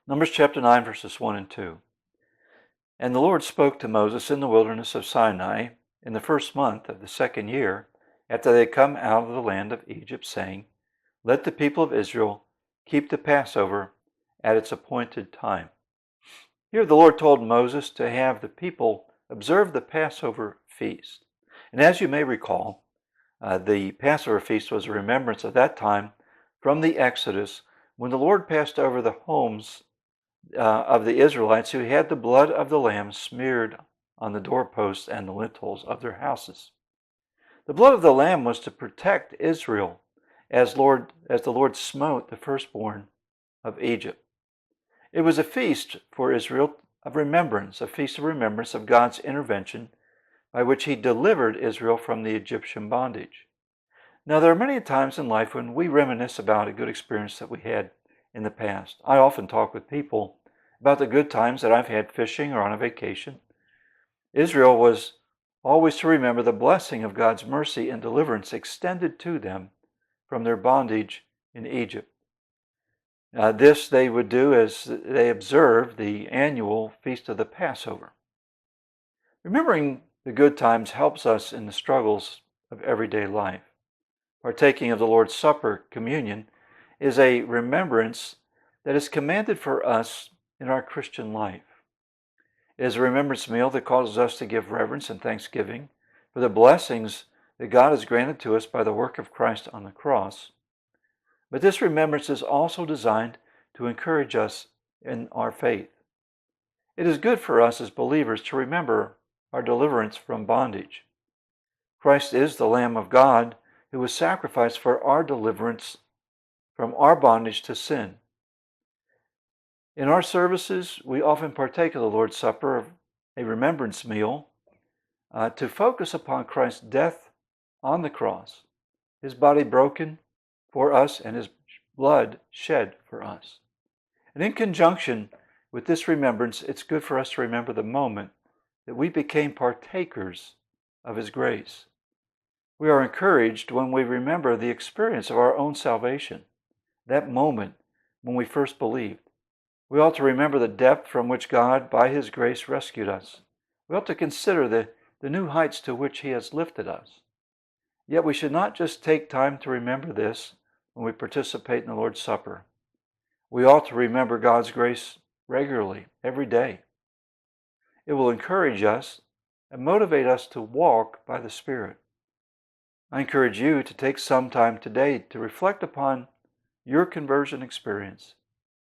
Numbers chapter 9, verses 1 and 2. And the Lord spoke to Moses in the wilderness of Sinai in the first month of the second year, after they had come out of the land of Egypt, saying, Let the people of Israel keep the Passover at its appointed time. Here the Lord told Moses to have the people observe the Passover feast. And as you may recall, the Passover feast was a remembrance of that time from the Exodus, when the Lord passed over the homes of the Israelites who had the blood of the lamb smeared on the doorposts and the lintels of their houses. The blood of the lamb was to protect Israel as the Lord smote the firstborn of Egypt. It was a feast for Israel of remembrance, a feast of remembrance of God's intervention by which he delivered Israel from the Egyptian bondage. Now, there are many times in life when we reminisce about a good experience that we had in the past. I often talk with people about the good times that I've had fishing or on a vacation. Israel was always to remember the blessing of God's mercy and deliverance extended to them from their bondage in Egypt. This they would do as they observed the annual feast of the Passover. Remembering the good times helps us in the struggles of everyday life. Partaking of the Lord's Supper, communion, is a remembrance that is commanded for us in our Christian life. It is a remembrance meal that causes us to give reverence and thanksgiving for the blessings that God has granted to us by the work of Christ on the cross. But this remembrance is also designed to encourage us in our faith. It is good for us as believers to remember our deliverance from bondage. Christ is the Lamb of God who was sacrificed for our deliverance from our bondage to sin. In our services, we often partake of the Lord's Supper, a remembrance meal, to focus upon Christ's death on the cross, his body broken for us and his blood shed for us. And in conjunction with this remembrance, it's good for us to remember the moment that we became partakers of his grace. We are encouraged when we remember the experience of our own salvation, that moment when we first believed. We ought to remember the depth from which God, by his grace, rescued us. We ought to consider the new heights to which he has lifted us. Yet we should not just take time to remember this when we participate in the Lord's Supper. We ought to remember God's grace regularly, every day. It will encourage us and motivate us to walk by the Spirit. I encourage you to take some time today to reflect upon your conversion experience.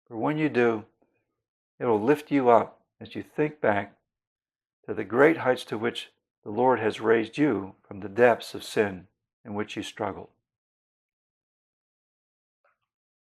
For when you do, it will lift you up as you think back to the great heights to which the Lord has raised you from the depths of sin in which you struggled.